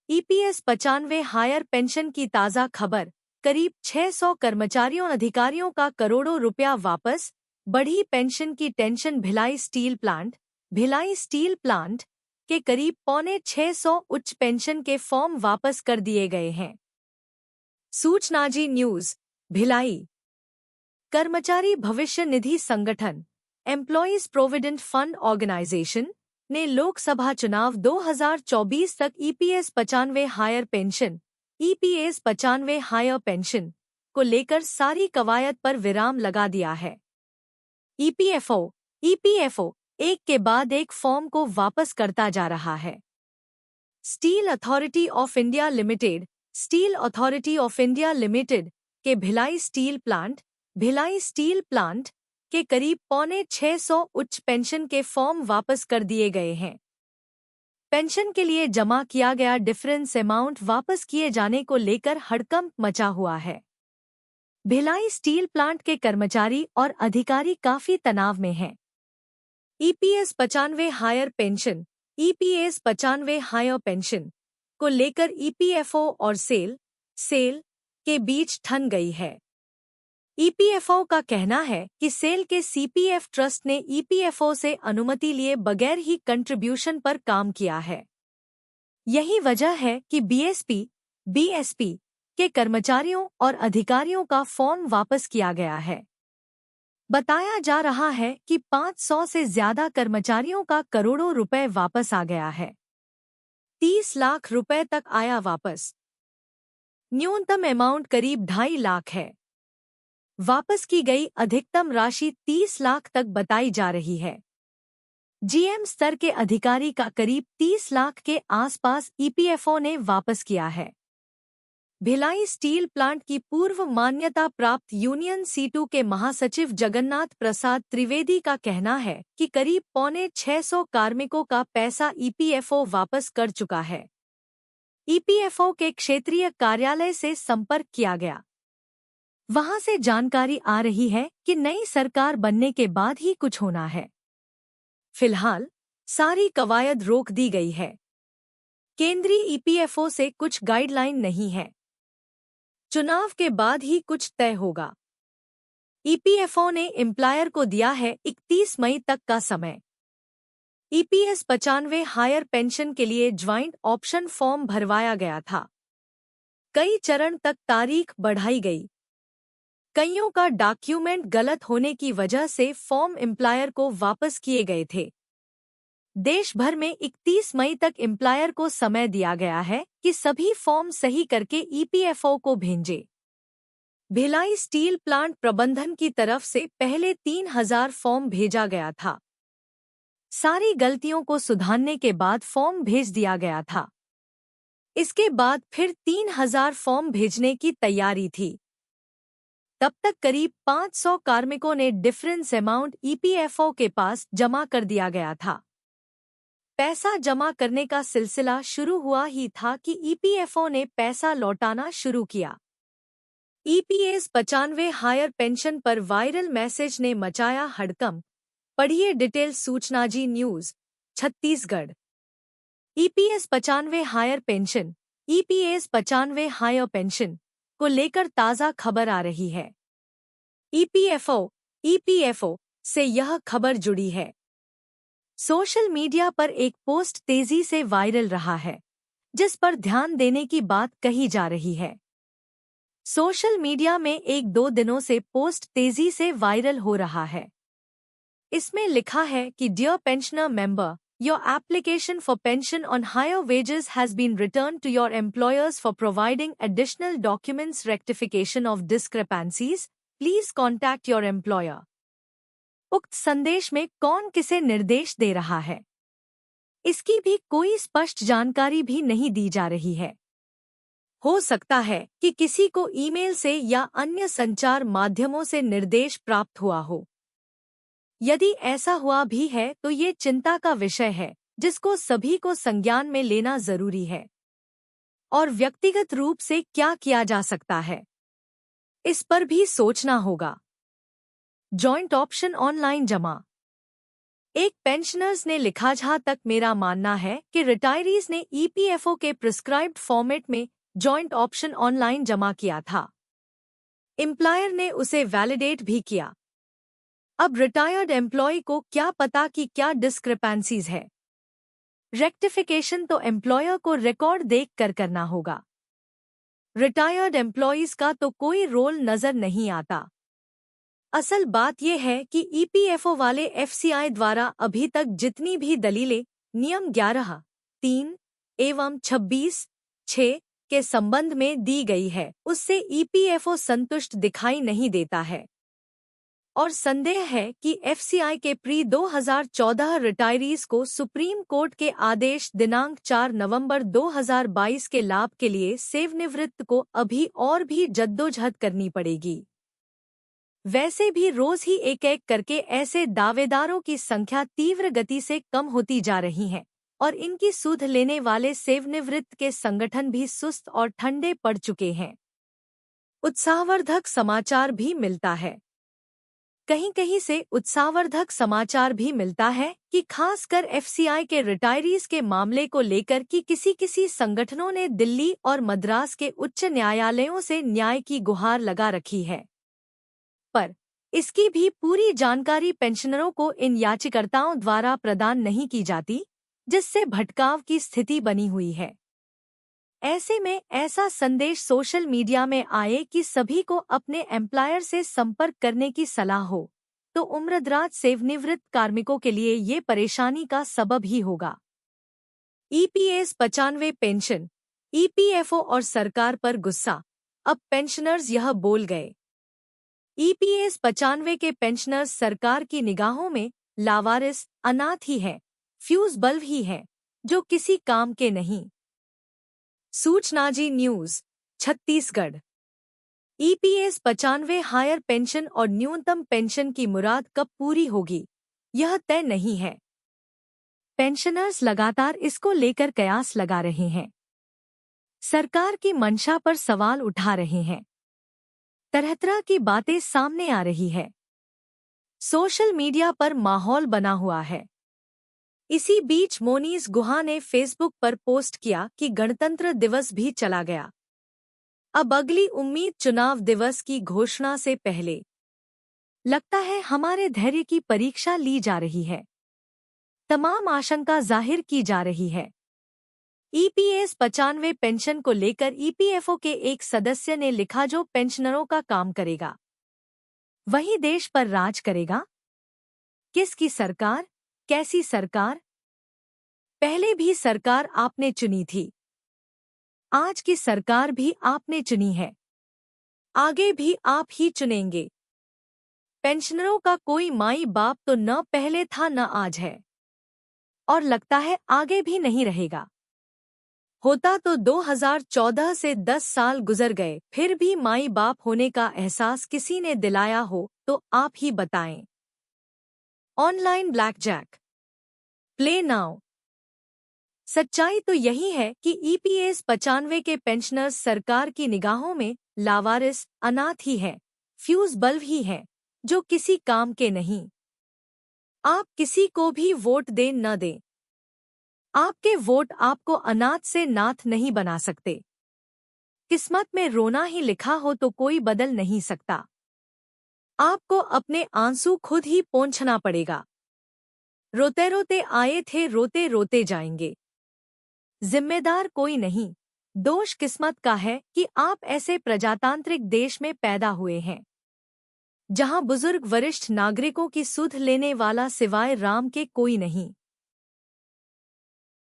EPS 95 higher pension की ताज़ा खबर। करीब 600 कर्मचारियों अधिकारियों का करोड़ों रुपया वापस। बढ़ी पेंशन की टेंशन। भिलाई स्टील प्लांट के करीब 650 उच्च पेंशन के फॉर्म वापस कर दिए गए हैं। सूचना जी न्यूज़। भिलाई कर्मचारी भविष्य निधि संगठन एम्प्लॉयज प्रोविडेंट फंड ऑर्गेनाइजेशन ने लोकसभा चुनाव 2024 तक ईपीएस 95 हायर पेंशन को लेकर सारी कवायद पर विराम लगा दिया है। ईपीएफओ एक के बाद एक फॉर्म को वापस करता जा रहा है। Steel authority of India limited के भिलाई स्टील प्लांट के करीब 650 उच्च पेंशन के फॉर्म वापस कर दिए गए हैं। पेंशन के लिए जमा किया गया डिफरेंस अमाउंट वापस किए जाने को लेकर हड़कंप मचा हुआ है। भिलाई स्टील प्लांट के कर्मचारी और अधिकारी काफी तनाव में हैं। ईपीएस 95 हायर पेंशन को लेकर ईपीएफओ और सेल के बीच ठन गई है। ईपीएफओ का कहना है कि सेल के सीपीएफ ट्रस्ट ने ईपीएफओ से अनुमति लिए बगैर ही कंट्रीब्यूशन पर काम किया है। यही वजह है कि बीएसपी के कर्मचारियों और अधिकारियों का फॉर्म वापस किया गया है। बताया जा रहा है कि 500 से ज्यादा कर्मचारियों का करोड़ों रुपए वापस आ गया है। 30 लाख रुपए तक आया वापस। न्यूनतम अमाउंट करीब 2.5 लाख है। वापस की गई अधिकतम राशि 30 लाख तक बताई जा रही है। जीएम स्तर के अधिकारी का करीब 30 लाख के आसपास ईपीएफओ ने वापस किया है। भिलाई स्टील प्लांट की पूर्व मान्यता प्राप्त यूनियन C2 के महासचिव जगन्नाथ प्रसाद त्रिवेदी का कहना है कि करीब 650 कार्मिकों का पैसा ईपीएफओ वापस कर चुका है। ईपीएफओ के क्षेत्रीय कार्यालय से संपर्क किया गया। वहां से जानकारी आ रही है कि नई सरकार बनने के बाद ही कुछ होना है। फिलहाल सारी कवायद रोक दी गई है। केंद्रीय ईपीएफओ से कुछ गाइडलाइन नहीं है। चुनाव के बाद ही कुछ तय होगा। ईपीएफओ ने एम्प्लॉयर को दिया है 31 मई तक का समय। ईपीएस 95 हायर पेंशन के लिए ज्वाइंट ऑप्शन फॉर्म भरवाया गया था। कई चरण तक तारीख बढ़ाई गई। कईयों का डॉक्यूमेंट गलत होने की वजह से फॉर्म एम्प्लॉयर को वापस किए गए थे। देश भर में 31 मई तक एम्प्लॉयर को समय दिया गया है कि सभी फॉर्म सही करके ईपीएफओ को भेजें। भिलाई स्टील प्लांट प्रबंधन की तरफ से पहले 3000 फॉर्म भेजा गया था। सारी गलतियों को सुधारने के बाद फॉर्म भेज दिया गया था। इसके बाद फिर 3000 फॉर्म भेजने की तैयारी थी। तब तक करीब 500 कार्मिकों ने डिफरेंस अमाउंट ईपीएफओ के पास जमा कर दिया गया था। पैसा जमा करने का सिलसिला शुरू हुआ ही था कि ईपीएफओ ने पैसा लौटाना शुरू किया। ईपीएस 95 हायर पेंशन पर वायरल मैसेज ने मचाया हड़कंप। पढ़िए detail. Suchna ji news Chhattisgarh. EPS 95 higher pension को लेकर ताज़ा खबर आ रही है। ईपीएफओ से यह खबर जुड़ी है। सोशल मीडिया पर एक पोस्ट तेजी से वायरल रहा है, जिस पर ध्यान देने की बात कही जा रही है। सोशल मीडिया में 1-2 दिनों से पोस्ट तेजी से वायरल हो रहा है। इसमें लिखा है कि dear pensioner member, your application for pension on higher wages has been returned to your employers for providing additional documents. Rectification of discrepancies, please contact your employer. उक्त संदेश में कौन किसे निर्देश दे रहा है, इसकी भी कोई स्पष्ट जानकारी भी नहीं दी जा रही है। हो सकता है कि किसी को ईमेल से या अन्य संचार माध्यमों से निर्देश प्राप्त हुआ हो। यदि ऐसा हुआ भी है तो ये चिंता का विषय है, जिसको सभी को संज्ञान में लेना जरूरी है। और व्यक्तिगत रूप से क्या किया जा सकता है, इस पर भी सोचना होगा। जॉइंट ऑप्शन ऑनलाइन जमा। एक पेंशनर्स ने लिखा, जहां तक मेरा मानना है कि रिटायरीज ने ईपीएफओ के प्रिस्क्राइब्ड फॉर्मेट में जॉइंट ऑप्शन ऑनलाइन जमा किया था। एम्प्लॉयर ने उसे वैलिडेट भी किया। अब रिटायर्ड एम्प्लॉय को क्या पता कि क्या डिस्क्रिपेंसीज है। रेक्टिफिकेशन तो एम्प्लॉयर को रिकॉर्ड देखकर करना होगा। रिटायर्ड एम्प्लॉयज का तो कोई रोल नजर नहीं आता। असल बात यह है कि ईपीएफओ वाले एफसीआई द्वारा अभी तक जितनी भी दलीलें नियम 11(3) एवं 26(6) के संबंध में दी गई है, उससे ईपीएफओ संतुष्ट दिखाई नहीं देता है और संदेह है कि एफसीआई के प्री 2014 रिटायरीज को सुप्रीम कोर्ट के आदेश दिनांक 4 नवंबर 2022 के लाभ के लिए सेवानिवृत्त को अभी और भी जद्दोजहद करनी पड़ेगी। वैसे भी रोज ही एक करके ऐसे दावेदारों की संख्या तीव्र गति से कम होती जा रही है और इनकी सूद लेने वाले सेवानिवृत्त के संगठन भी सुस्त और ठंडे पड़ चुके हैं। उत्साहवर्धक समाचार भी मिलता है। कहीं कहीं से उत्साहवर्धक समाचार भी मिलता है कि खासकर एफसीआई के रिटायरीज के मामले को लेकर कि किसी संगठनों ने दिल्ली और मद्रास के उच्च न्यायालयों से न्याय की गुहार लगा रखी है, पर इसकी भी पूरी जानकारी पेंशनरों को इन याचिकाकर्ताओं द्वारा प्रदान नहीं की जाती, जिससे भटकाव की स्थिति बनी हुई है। ऐसे में ऐसा संदेश सोशल मीडिया में आए कि सभी को अपने एम्प्लॉयर से संपर्क करने की सलाह हो, तो उम्रदराज सेवानिवृत्त कार्मिकों के लिए ये परेशानी का सबब ही होगा। ईपीएस 95 पेंशन, ईपीएफओ और सरकार पर गुस्सा, अब पेंशनर्स यह बोल गए। ईपीएस 95 के पेंशनर्स सरकार की निगाहों में लावारिस, अनाथ ही हैं, फ्यूज बल्ब ही हैं, जो किसी काम के नहीं। Suchnaji news, Chhattisgarh. EPS 95 higher pension और न्यूनतम पेंशन की मुराद कब पूरी होगी, यह तय नहीं है। पेंशनर्स लगातार इसको लेकर कयास लगा रहे हैं, सरकार की मंशा पर सवाल उठा रहे हैं, तरह तरह की बातें सामने आ रही है। सोशल मीडिया पर माहौल बना हुआ है। इसी बीच मोनीश गुहा ने फेसबुक पर पोस्ट किया कि गणतंत्र दिवस भी चला गया, अब अगली उम्मीद चुनाव दिवस की घोषणा से पहले। लगता है हमारे धैर्य की परीक्षा ली जा रही है, तमाम आशंका जाहिर की जा रही है। ईपीएस 95 पेंशन को लेकर ईपीएफओ के एक सदस्य ने लिखा, जो पेंशनरों का काम करेगा वही देश पर राज करेगा। किसकी सरकार, कैसी सरकार? पहले भी सरकार आपने चुनी थी, आज की सरकार भी आपने चुनी है, आगे भी आप ही चुनेंगे। पेंशनरों का कोई माई बाप तो न पहले था न आज है, और लगता है आगे भी नहीं रहेगा। होता तो 2014 से 10 साल गुजर गए, फिर भी माई बाप होने का एहसास किसी ने दिलाया हो तो आप ही बताएं। Online blackjack, play now. सच्चाई तो यही है कि ईपीएस 95 के पेंशनर्स सरकार की निगाहों में लावारिस, अनाथ ही हैं, फ्यूज बल्ब ही हैं, जो किसी काम के नहीं। आप किसी को भी वोट दें न दें, आपके वोट आपको अनाथ से नाथ नहीं बना सकते। किस्मत में रोना ही लिखा हो तो कोई बदल नहीं सकता। आपको अपने आंसू खुद ही पोंछना पड़ेगा। रोते रोते आए थे, रोते रोते जाएंगे। जिम्मेदार कोई नहीं, दोष किस्मत का है कि आप ऐसे प्रजातांत्रिक देश में पैदा हुए हैं, जहां बुजुर्ग वरिष्ठ नागरिकों की सुध लेने वाला सिवाय राम के कोई नहीं।